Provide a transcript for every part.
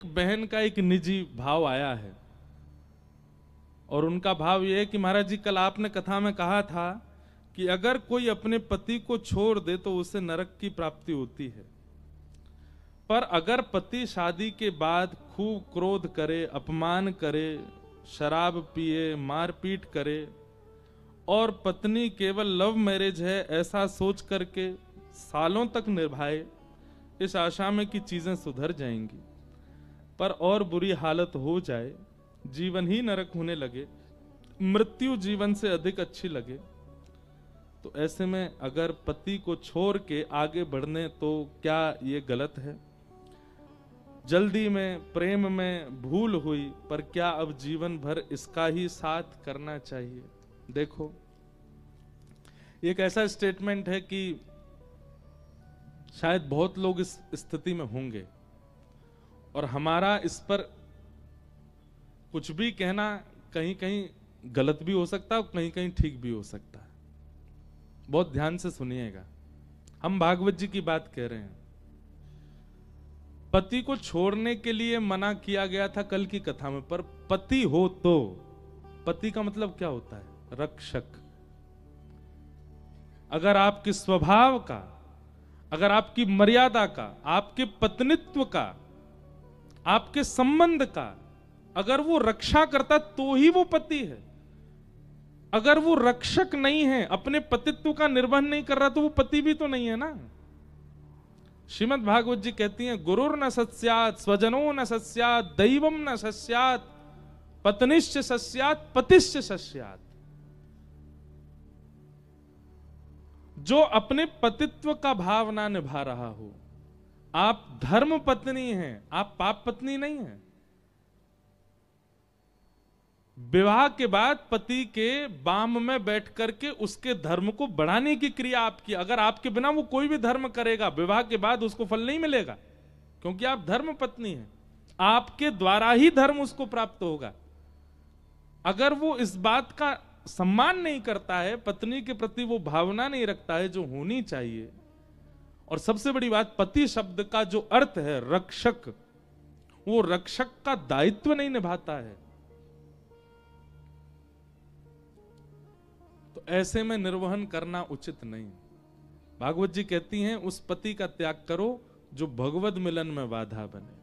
बहन का एक निजी भाव आया है और उनका भाव यह है कि महाराज जी, कल आपने कथा में कहा था कि अगर कोई अपने पति को छोड़ दे तो उसे नरक की प्राप्ति होती है, पर अगर पति शादी के बाद खूब क्रोध करे, अपमान करे, शराब पिए, मारपीट करे और पत्नी केवल लव मैरिज है ऐसा सोच करके सालों तक निभाए इस आशा में कि चीजें सुधर जाएंगी, पर और बुरी हालत हो जाए, जीवन ही नरक होने लगे, मृत्यु जीवन से अधिक अच्छी लगे, तो ऐसे में अगर पति को छोड़ के आगे बढ़ने तो क्या ये गलत है? जल्दी में, प्रेम में भूल हुई, पर क्या अब जीवन भर इसका ही साथ करना चाहिए? देखो, एक ऐसा स्टेटमेंट है कि शायद बहुत लोग इस स्थिति में होंगे और हमारा इस पर कुछ भी कहना कहीं कहीं गलत भी हो सकता है और कहीं कहीं ठीक भी हो सकता है। बहुत ध्यान से सुनिएगा, हम भागवत जी की बात कह रहे हैं। पति को छोड़ने के लिए मना किया गया था कल की कथा में, पर पति हो तो, पति का मतलब क्या होता है? रक्षक। अगर आपके स्वभाव का, अगर आपकी मर्यादा का, आपके पत्नित्व का, आपके संबंध का अगर वो रक्षा करता तो ही वो पति है। अगर वो रक्षक नहीं है, अपने पतित्व का निर्वहन नहीं कर रहा, तो वो पति भी तो नहीं है ना। श्रीमद् भागवत जी कहती हैं, गुरुर न सस्यात्, स्वजनो न सस्यात्, दैवम न सस्यात्, पत्निश्च सस्यात्, पतिश्च सस्यात्। जो अपने पतित्व का भाव ना निभा रहा हो, आप धर्म पत्नी हैं, आप पाप पत्नी नहीं हैं। विवाह के बाद पति के बाम में बैठ करके उसके धर्म को बढ़ाने की क्रिया आपकी। अगर आपके बिना वो कोई भी धर्म करेगा, विवाह के बाद उसको फल नहीं मिलेगा, क्योंकि आप धर्म पत्नी हैं। आपके द्वारा ही धर्म उसको प्राप्त होगा। अगर वो इस बात का सम्मान नहीं करता है, पत्नी के प्रति वो भावना नहीं रखता है जो होनी चाहिए, और सबसे बड़ी बात, पति शब्द का जो अर्थ है रक्षक, वो रक्षक का दायित्व नहीं निभाता है, तो ऐसे में निर्वहन करना उचित नहीं। भागवत जी कहती हैं, उस पति का त्याग करो जो भगवत मिलन में बाधा बने।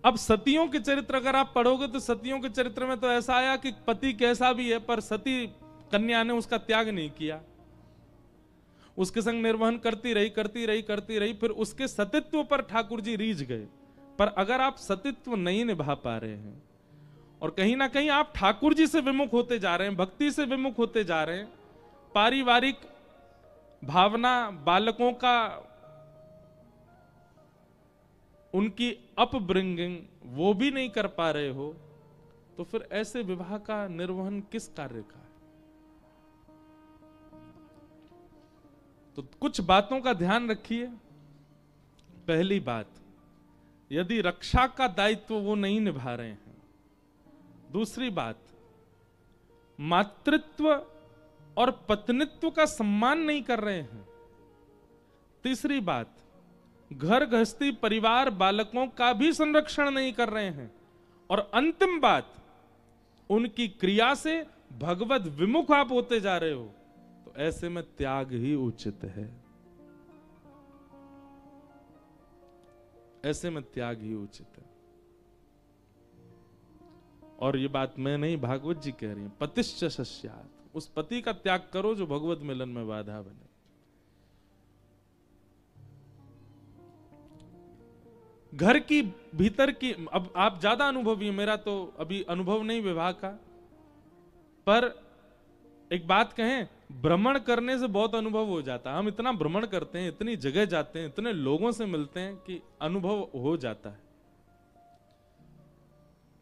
अब सतियों के चरित्र अगर आप पढ़ोगे तो सतियों के चरित्र में तो ऐसा आया कि पति कैसा भी है, पर सती कन्या ने उसका त्याग नहीं किया, उसके संग निर्वहन करती रही, फिर उसके सतित्व पर ठाकुर जी रीझ गए। पर अगर आप सतित्व नहीं निभा पा रहे हैं और कहीं ना कहीं आप ठाकुर जी से विमुख होते जा रहे हैं, भक्ति से विमुख होते जा रहे हैं, पारिवारिक भावना, बालकों का, उनकी अपब्रिंगिंग वो भी नहीं कर पा रहे हो, तो फिर ऐसे विवाह का निर्वहन किस कार्य का है? तो कुछ बातों का ध्यान रखिए। पहली बात, यदि रक्षा का दायित्व वो नहीं निभा रहे हैं। दूसरी बात, मातृत्व और पत्नित्व का सम्मान नहीं कर रहे हैं। तीसरी बात, घर गृहस्थी, परिवार, बालकों का भी संरक्षण नहीं कर रहे हैं। और अंतिम बात, उनकी क्रिया से भगवत विमुख आप होते जा रहे हो, तो ऐसे में त्याग ही उचित है। ऐसे में त्याग ही उचित है। और ये बात मैं नहीं, भागवत जी कह रही हैं, पतिश्च सस्यात्, उस पति का त्याग करो जो भगवत मिलन में बाधा बने। घर की भीतर की, अब आप ज्यादा अनुभवी हैं, मेरा तो अभी अनुभव नहीं विवाह का, पर एक बात कहें, भ्रमण करने से बहुत अनुभव हो जाता है। हम इतना भ्रमण करते हैं, इतनी जगह जाते हैं, इतने लोगों से मिलते हैं कि अनुभव हो जाता है।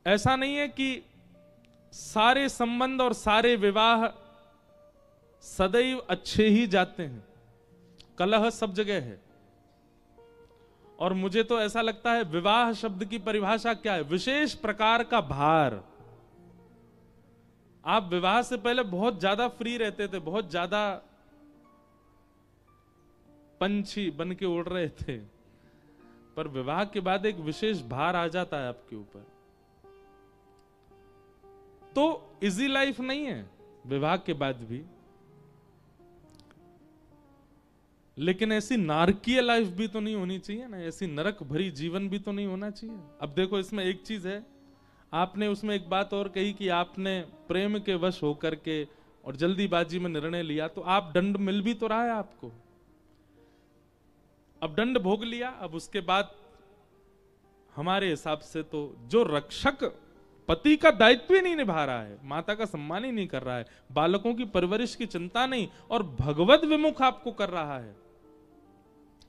ऐसा नहीं है कि सारे संबंध और सारे विवाह सदैव अच्छे ही जाते हैं, कलह सब जगह है। और मुझे तो ऐसा लगता है, विवाह शब्द की परिभाषा क्या है? विशेष प्रकार का भार। आप विवाह से पहले बहुत ज्यादा फ्री रहते थे, बहुत ज्यादा पंछी बन के उड़ रहे थे, पर विवाह के बाद एक विशेष भार आ जाता है आपके ऊपर। तो इजी लाइफ नहीं है विवाह के बाद भी, लेकिन ऐसी नारकीय लाइफ भी तो नहीं होनी चाहिए ना, ऐसी नरक भरी जीवन भी तो नहीं होना चाहिए। अब देखो इसमें एक चीज है, आपने उसमें एक बात और कही कि आपने प्रेम के वश होकर के और जल्दीबाजी में निर्णय लिया, तो आप दंड मिल भी तो रहा है आपको। अब दंड भोग लिया, अब उसके बाद हमारे हिसाब से तो जो रक्षक पति का दायित्व ही नहीं निभा रहा है, माता का सम्मान ही नहीं कर रहा है, बालकों की परवरिश की चिंता नहीं और भगवत विमुख आपको कर रहा है,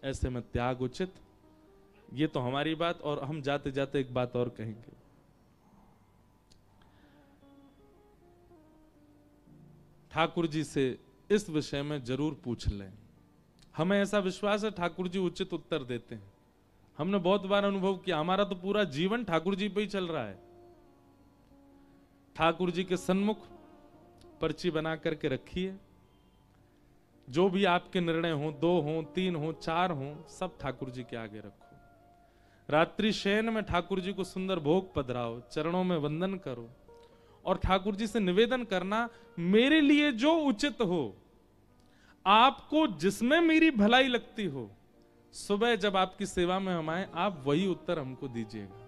ऐसे में त्याग उचित। ये तो हमारी बात। और हम जाते जाते एक बात और कहेंगे, ठाकुर जी से इस विषय में जरूर पूछ लें। हमें ऐसा विश्वास है ठाकुर जी उचित उत्तर देते हैं। हमने बहुत बार अनुभव किया, हमारा तो पूरा जीवन ठाकुर जी पे ही चल रहा है। ठाकुर जी के सन्मुख पर्ची बना करके रखिए, जो भी आपके निर्णय हो, 2 हो, 3 हो, 4 हो, सब ठाकुर जी के आगे रखो। रात्रि शयन में ठाकुर जी को सुंदर भोग पधराओ, चरणों में वंदन करो और ठाकुर जी से निवेदन करना, मेरे लिए जो उचित हो, आपको जिसमें मेरी भलाई लगती हो, सुबह जब आपकी सेवा में हम आए, आप वही उत्तर हमको दीजिएगा।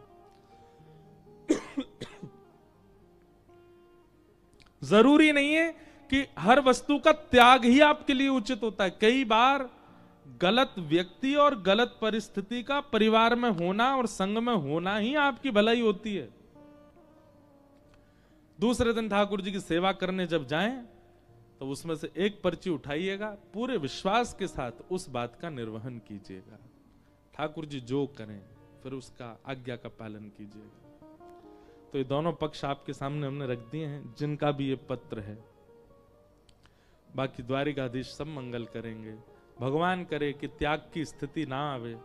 जरूरी नहीं है कि हर वस्तु का त्याग ही आपके लिए उचित होता है। कई बार गलत व्यक्ति और गलत परिस्थिति का परिवार में होना और संग में होना ही आपकी भलाई होती है। दूसरे दिन ठाकुर जी की सेवा करने जब जाएं, तो उसमें से एक पर्ची उठाइएगा, पूरे विश्वास के साथ उस बात का निर्वहन कीजिएगा। ठाकुर जी जो करें फिर उसका आज्ञा का पालन कीजिएगा। तो ये दोनों पक्ष आपके सामने हमने रख दिए हैं, जिनका भी ये पत्र है। बाकी द्वारिकाधीश सब मंगल करेंगे। भगवान करे कि त्याग की स्थिति ना आवे,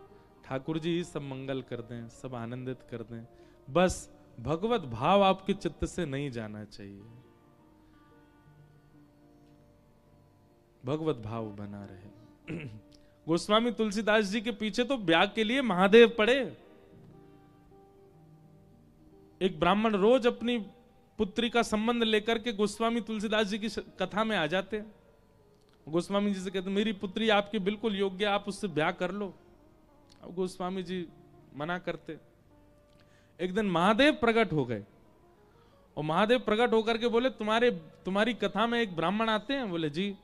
ठाकुर जी ही सब मंगल कर दें, सब आनंदित कर दें। बस भगवत भाव आपके चित्त से नहीं जाना चाहिए, भगवत भाव बना रहे। गोस्वामी तुलसीदास जी के पीछे तो ब्याह के लिए महादेव पड़े। एक ब्राह्मण रोज अपनी पुत्री का संबंध लेकर के गोस्वामी तुलसीदास जी की कथा में आ जाते। गोस्वामी जी से कहते, मेरी पुत्री आपकी बिल्कुल योग्य, आप उससे ब्याह कर लो। अब गोस्वामी जी मना करते। एक दिन महादेव प्रकट हो गए और महादेव प्रकट होकर के बोले, तुम्हारी कथा में एक ब्राह्मण आते हैं। बोले जी,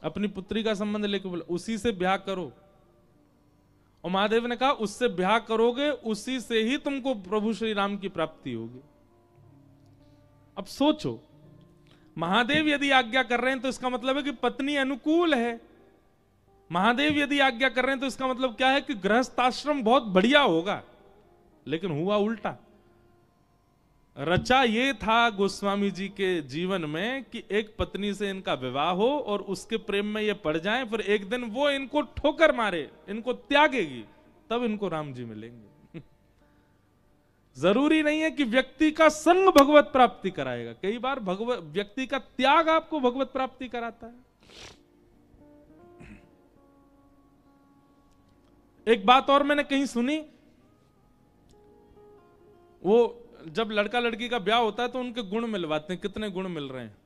अपनी पुत्री का संबंध लेके, बोले उसी से ब्याह करो। और महादेव ने कहा, उससे ब्याह करोगे उसी से ही तुमको प्रभु श्री राम की प्राप्ति होगी। अब सोचो, महादेव यदि आज्ञा कर रहे हैं तो इसका मतलब है कि पत्नी अनुकूल है। महादेव यदि आज्ञा कर रहे हैं तो इसका मतलब क्या है कि गृहस्थाश्रम बहुत बढ़िया होगा। लेकिन हुआ उल्टा। रचा ये था गोस्वामी जी के जीवन में कि एक पत्नी से इनका विवाह हो और उसके प्रेम में ये पड़ जाएं, फिर एक दिन वो इनको ठोकर मारे, इनको त्यागेगी, तब इनको राम जी मिलेंगे। जरूरी नहीं है कि व्यक्ति का संग भगवत प्राप्ति कराएगा, कई बार व्यक्ति का त्याग आपको भगवत प्राप्ति कराता है। एक बात और मैंने कहीं सुनी, वो जब लड़का लड़की का ब्याह होता है तो उनके गुण मिलवाते हैं, कितने गुण मिल रहे हैं।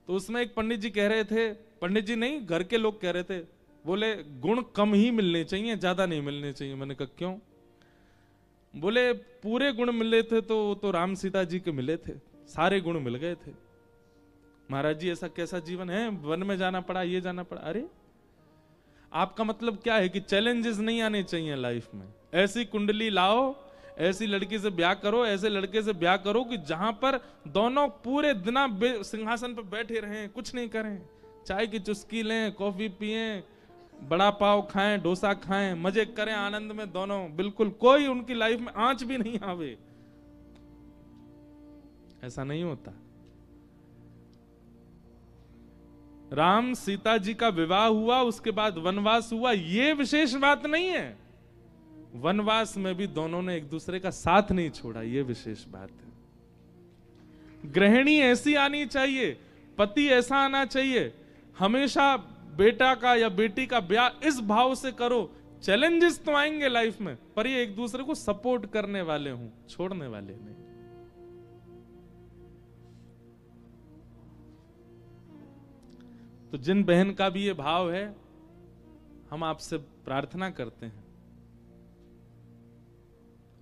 तो उसमें एक पंडित जी कह रहे थे, पंडित जी नहीं, घर के लोग कह रहे थे, बोले गुण कम ही मिलने चाहिए, ज्यादा नहीं मिलने चाहिए। मैंने कहा क्यों? बोले पूरे गुण मिले थे तो राम सीता जी के मिले थे, सारे गुण मिल गए थे। महाराज जी ऐसा कैसा जीवन है, वन में जाना पड़ा, ये जाना पड़ा। अरे आपका मतलब क्या है कि चैलेंजेस नहीं आने चाहिए लाइफ में। ऐसी कुंडली लाओ, ऐसी लड़की से ब्याह करो, ऐसे लड़के से ब्याह करो कि जहां पर दोनों पूरे दिन सिंहासन पर बैठे रहें, कुछ नहीं करें, चाय की चुस्की लें, कॉफी पिएं, बड़ा पाव खाएं, डोसा खाएं, मजे करें आनंद में दोनों, बिल्कुल कोई उनकी लाइफ में आंच भी नहीं आवे। ऐसा नहीं होता। राम सीता जी का विवाह हुआ, उसके बाद वनवास हुआ, ये विशेष बात नहीं है। वनवास में भी दोनों ने एक दूसरे का साथ नहीं छोड़ा, ये विशेष बात है। गृहिणी ऐसी आनी चाहिए, पति ऐसा आना चाहिए। हमेशा बेटा का या बेटी का ब्याह इस भाव से करो, चैलेंजेस तो आएंगे लाइफ में, पर ये एक दूसरे को सपोर्ट करने वाले हों, छोड़ने वाले नहीं। तो जिन बहन का भी ये भाव है, हम आपसे प्रार्थना करते हैं,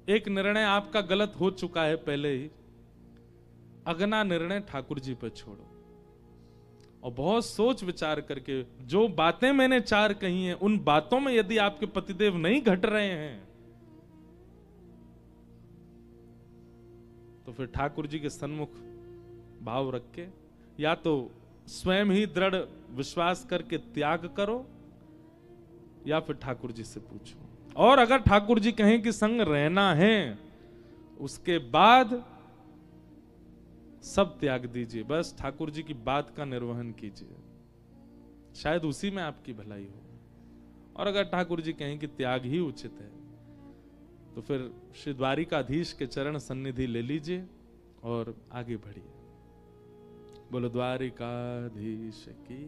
एक निर्णय आपका गलत हो चुका है पहले ही, अगला निर्णय ठाकुर जी पर छोड़ो और बहुत सोच विचार करके, जो बातें मैंने 4 कही हैं, उन बातों में यदि आपके पतिदेव नहीं घट रहे हैं तो फिर ठाकुर जी के सन्मुख भाव रख के या तो स्वयं ही दृढ़ विश्वास करके त्याग करो या फिर ठाकुर जी से पूछो। और अगर ठाकुर जी कहें कि संग रहना है, उसके बाद सब त्याग दीजिए, बस ठाकुर जी की बात का निर्वहन कीजिए, शायद उसी में आपकी भलाई हो। और अगर ठाकुर जी कहें कि त्याग ही उचित है, तो फिर श्री द्वारिकाधीश के चरण सन्निधि ले लीजिए और आगे बढ़िए। बोलो द्वारिकाधीश की।